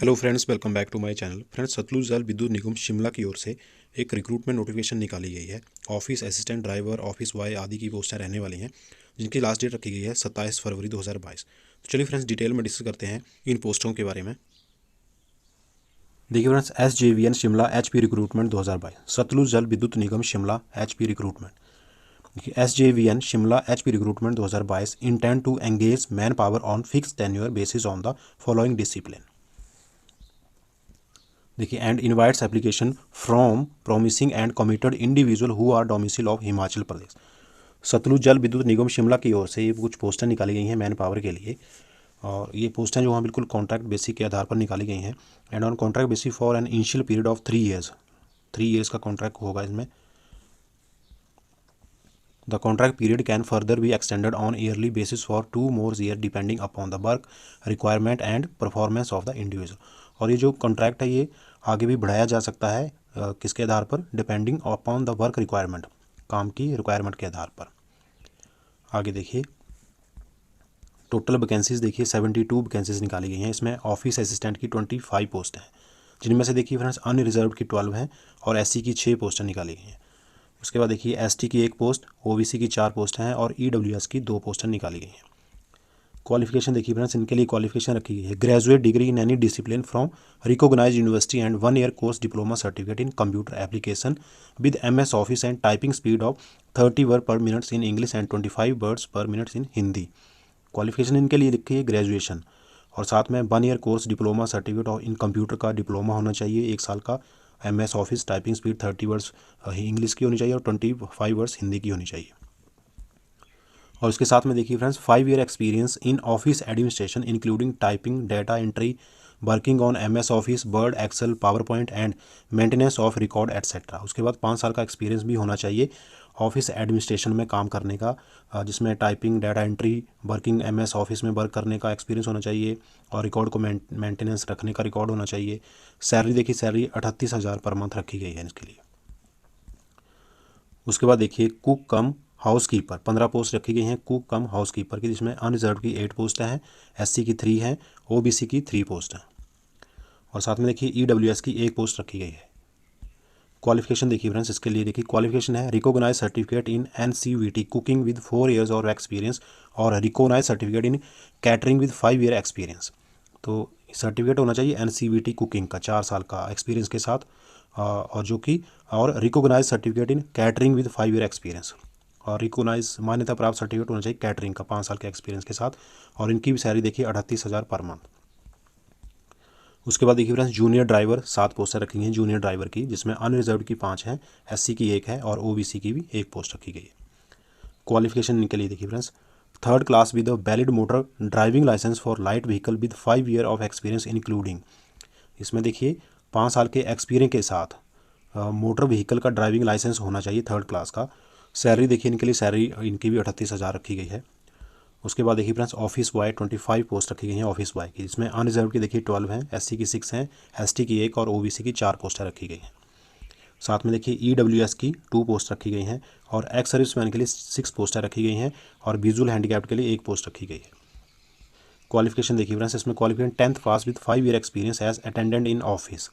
Hello friends, welcome back to my channel. Friends, Satluj Jal Vidyut Nigam Shimla की ओर से एक रिक्रूटमेंट नोटिफिकेशन निकाली गई है। Office assistant, driver, office boy आदि की पोस्टें रहने वाली हैं, जिनकी लास्ट डेट रखी गई है 27 फरवरी 2022। तो चलिए फ्रेंड्स, डिटेल में डिस्कस करते हैं इन पोस्टों के बारे में। देखिए friends, SJVN Shimla HP recruitment 2022, Satluj Jal Vidyut Nigam Shimla HP recruitment. देखिए, SJVN Shimla HP recruitment 2022 intend to engage man power on fix tenure basis on the following discipline. देखिए, and invites application from promising and committed individual who are domicile of Himachal Pradesh. Satluj Jal Vidyut Nigam Shimla की ओर से ये कुछ पोस्टें निकाली गई हैं मैन पावर के लिए, और ये पोस्टें जो हैं बिल्कुल कॉन्ट्रैक्ट बेसिक के आधार पर निकाली गई हैं। And on contract basis for an initial period of 3 years, 3 years का कॉन्ट्रैक्ट होगा इसमें। The contract period can further be extended on yearly basis for 2 more year depending upon the work requirement and performance of the individual. और ये जो contract है ये आगे भी बढ़ाया जा सकता है, किसके आधार पर? Depending upon the work requirement, काम की रिक्वायरमेंट के आधार पर। आगे देखिए, टोटल वैकेंसीज देखिए 72 वैकेंसीज निकाली गई हैं। इसमें ऑफिस असिस्टेंट की 25 पोस्ट हैं, जिनमें से देखिए फ्रेंड्स अनरिजर्व की 12 हैं और SC की 6 पोस्टें निकाली गई हैं। उसके बाद देखिए ST की 1 पोस्ट, OBC की 4 पोस्टें हैं और EWS की 2 पोस्टें निकाली गई हैं। क्वालिफिकेशन देखिए फ्रेंड्स, इनके लिए क्वालिफिकेशन रखी गई है graduate degree in any discipline from recognised university and 1 year course diploma certificate in computer application with MS office and typing speed of 30 word per minutes in English and 25 words per minutes in Hindi. Qualification इनके लिए लिखी है graduation, और साथ में 1 year course diploma certificate और इन computer का diploma होना चाहिए 1 साल का। MS office typing speed 30 words English की होनी चाहिए और 25 वर्ड्स हिंदी की होनी चाहिए। और उसके साथ में देखिए friends 5 year experience in office administration including typing, data entry, working on MS office, word, excel, power point and maintenance of record etcetera. उसके बाद 5 साल का एक्सपीरियंस भी होना चाहिए ऑफिस एडमिनिस्ट्रेशन में काम करने का, जिसमें typing, data entry, working MS office में वर्क करने का एक्सपीरियंस होना चाहिए और रिकॉर्ड को मेंटेनेंस रखने का रिकॉर्ड होना चाहिए। सैलरी देखिए, सैलरी 38,000 पर मंथ रखी गई है इसके लिए। उसके बाद देखिए cook cum house keeper 15 post रखी गई हैं कुक कम हाउस कीपर की, जिसमें अनरिजर्व की 8 पोस्ट हैं, SC की 3 हैं, OBC की 3 पोस्ट हैं। और साथ में देखिए EWS की 1 पोस्ट रखी गई है। क्वालिफिकेशन देखिए फ्रेंड्स, इसके लिए देखिए क्वालिफिकेशन है recognise certificate in NCVT cooking with 4 years और एक्सपीरियंस, और recognise certificate in catering with 5 year experience. तो सर्टिफिकेट होना चाहिए NCVT कुकिंग का 4 साल का एक्सपीरियंस के साथ, और जो कि और recognise certificate in catering with 5 year experience, और रिकॉग्नाइज मान्यता प्राप्त सर्टिफिकेट होना चाहिए कैटरिंग का 5 साल के एक्सपीरियंस के साथ। और इनकी भी सैलरी देखिए 38,000 पर मंथ। उसके बाद देखिए फ्रेंड्स जूनियर ड्राइवर 7 पोस्टें रखी गई हैं जूनियर ड्राइवर की, जिसमें अनरिजर्व की 5 हैं, SC की 1 है और OBC की भी 1 पोस्ट रखी गई है। क्वालिफिकेशन इनके लिए देखिए friends 3rd class with a valid motor driving licence for light vehicle with 5 year of experience including. इसमें देखिए 5 साल के एक्सपीरियंस के साथ मोटर व्हीकल का ड्राइविंग लाइसेंस होना चाहिए 3rd क्लास का। सैलरी देखिए इनके लिए सैलरी इनकी भी 38,000 रखी गई है। उसके बाद देखिए फ्रेंड्स ऑफिस बॉय 25 पोस्ट रखी गई हैं ऑफिस बॉय की, जिसमें अनरिजर्व की देखिए 12 हैं, SC की 6 हैं, ST की 1 और OBC की 4 पोस्टें रखी गई हैं। साथ में देखिए EWS की 2 पोस्ट रखी गई हैं और एक्स सर्विसमैन के लिए 6 पोस्टें रखी गई हैं और विजुअल हैंडीकैप्ड के लिए 1 पोस्ट रखी गई है। क्वालिफिकेशन देखिए फ्रेंड्स, इसमें qualification 10th pass with 5 year experience as attendant in office.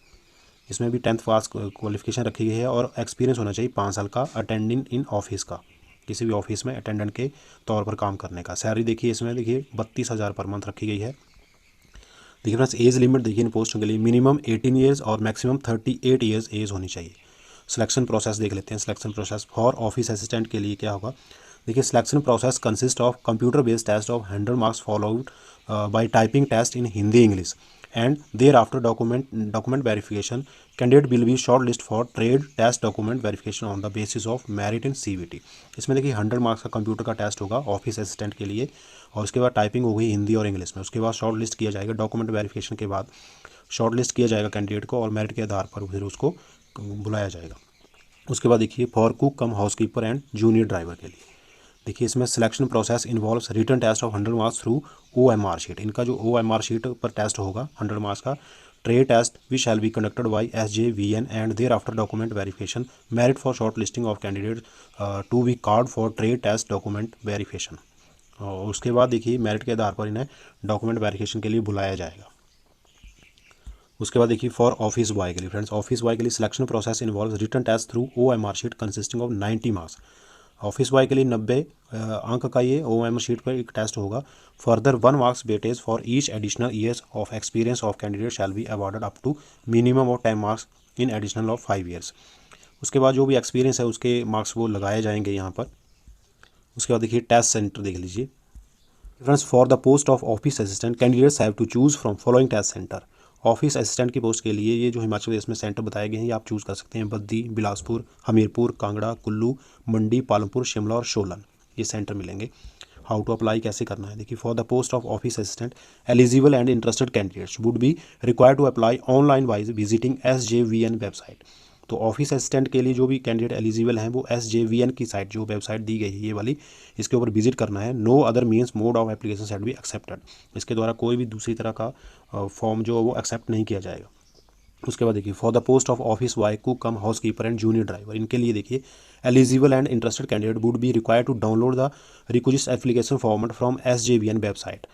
इसमें भी 10th पास क्वालिफिकेशन रखी गई है और एक्सपीरियंस होना चाहिए 5 साल का अटेंडेंट इन ऑफिस का, किसी भी ऑफिस में अटेंडेंट के तौर पर काम करने का। सैलरी देखिए इसमें देखिए 32,000 पर मंथ रखी गई है। देखिए फ्रेंड्स एज लिमिट देखिए इन पोस्टों के लिए मिनिमम 18 ईयर्स और मैक्सिमम 38 ईयर्स एज होनी चाहिए। सिलेक्शन प्रोसेस देख लेते हैं। Selection process for office assistant के लिए क्या होगा? देखिए selection process consist of computer based test of 100 marks followed by typing test in Hindi English and thereafter document verification. Candidate will be short list for trade test document verification on the basis of merit in CVT। इसमें देखिए 100 marks का computer का test होगा office assistant के लिए, और उसके बाद टाइपिंग होगी हिंदी और इंग्लिश में। उसके बाद शॉर्ट लिस्ट किया जाएगा, डॉक्यूमेंट वेरिफिकेशन के बाद शॉर्ट लिस्ट किया जाएगा कैंडिडेट को और मेरिट के आधार पर फिर उसको बुलाया जाएगा। उसके बाद देखिए for cook cum housekeeper and junior driver के लिए देखिए इसमें selection process involves written test of 100 marks through OMR sheet. इनका जो OMR शीट पर टेस्ट होगा 100 मार्क्स का, trade test which shall be conducted by SJVN and thereafter document verification. Merit for short listing of candidate to be called for trade test document verification. और उसके बाद देखिए merit के आधार पर इन्हें डॉक्यूमेंट वेरिफिकेशन के लिए बुलाया जाएगा। उसके बाद देखिए फॉर ऑफिस बॉय के लिए फ्रेंड्स, ऑफिस बॉय के लिए selection process involve written test through OMR sheet consisting of 90 marks. Office boy के लिए 90 अंक का ये OMR शीट पर एक टेस्ट होगा। Further 1 marks weightage for each additional years of experience of candidate shall be awarded up to minimum of 10 marks in additional of 5 years. उसके बाद जो भी एक्सपीरियंस है उसके मार्क्स वो लगाए जाएंगे यहाँ पर। उसके बाद देखिए टेस्ट सेंटर देख लीजिए friends, for the post of office assistant candidates have to choose from following test center. Office assistant की पोस्ट के लिए ये जो हिमाचल प्रदेश में सेंटर बताए गए हैं ये आप चूज़ कर सकते हैं। बद्दी, बिलासपुर, हमीरपुर, कांगड़ा, कुल्लू, मंडी, पालमपुर, शिमला और सोलन ये सेंटर मिलेंगे। हाउ टू अप्लाई, कैसे करना है देखिए। For the post of office assistant eligible and interested candidates would be required to apply online wise visiting SJVN website. तो ऑफिस असिस्टेंट के लिए जो भी कैंडिडेट एलिजिबल हैं वो SJVN की साइट, जो वेबसाइट दी गई है ये वाली, इसके ऊपर विजिट करना है। No other means mode of application set be accepted. इसके द्वारा कोई भी दूसरी तरह का फॉर्म जो वो एक्सेप्ट नहीं किया जाएगा। उसके बाद देखिए for the post of office boy, cook cum house keeper and junior driver, इनके लिए देखिए eligible and interested candidate would be required to download the request application format from SJVN website.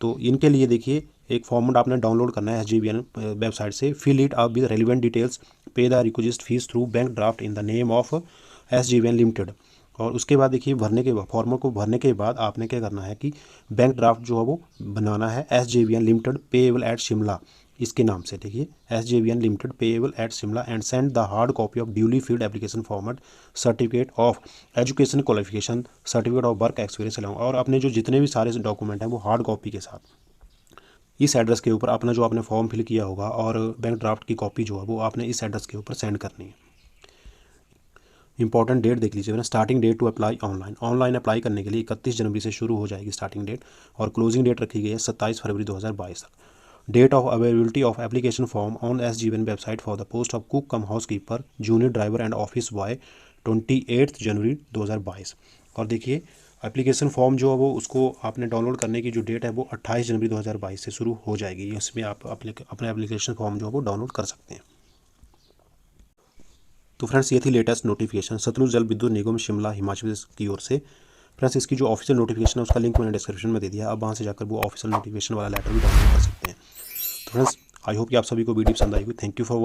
तो इनके लिए देखिए एक फॉर्मेट आपने डाउनलोड करना है SJVN वेबसाइट से। Fill it up with relevant details, pay the request fees through bank draft in the name of SJVN limited. और उसके बाद देखिए भरने के बाद, फॉर्मेट को भरने के बाद आपने क्या करना है कि बैंक ड्राफ्ट जो है वो बनाना है SJVN limited payable eight Shimla, इसके नाम से देखिए SJVN limited payable eight Shimla, and send the hard copy of duly field application format, certificate of education qualification, certificate of work experience along. और अपने जो जितने भी सारे डॉक्यूमेंट हैं वो हार्ड कॉपी के साथ इस एड्रेस के ऊपर अपना जो आपने फॉर्म फिल किया होगा और बैंक ड्राफ्ट की कॉपी जो है वो आपने इस एड्रेस के ऊपर सेंड करनी है। इंपॉर्टेंट डेट देख लीजिए ना, starting date to apply online. Online apply करने के लिए 31 जनवरी से शुरू हो जाएगी स्टार्टिंग डेट, और क्लोजिंग डेट रखी गई है 27 फरवरी 2022 तक। Date of availability of application form on SJVN website for the post of cook cum house keeper, junior driver and office boy 28 January 2022। और देखिए एप्लीकेशन फॉर्म जो है वो उसको आपने डाउनलोड करने की जो डेट है वो 28 जनवरी 2022 से शुरू हो जाएगी। इसमें आप अपने एप्लीकेशन फॉर्म जो है वो डाउनलोड कर सकते हैं। तो फ्रेंड्स ये थी लेटेस्ट नोटिफिकेशन सतलुज जल विद्युत निगम शिमला हिमाचल प्रदेश की ओर से। फ्रेंड्स इसकी जो ऑफिशियल नोटिफिकेशन है उसका लिंक मैंने डिस्क्रिप्शन में दे दिया है, आप वहाँ से जाकर वो ऑफिशियल नोटिफिकेशन वाला लेटर भी डाउनलोड कर सकते हैं। तो फ्रेंड्स आई होप कि आप सभी को वीडियो पसंद आएगी। Thank you for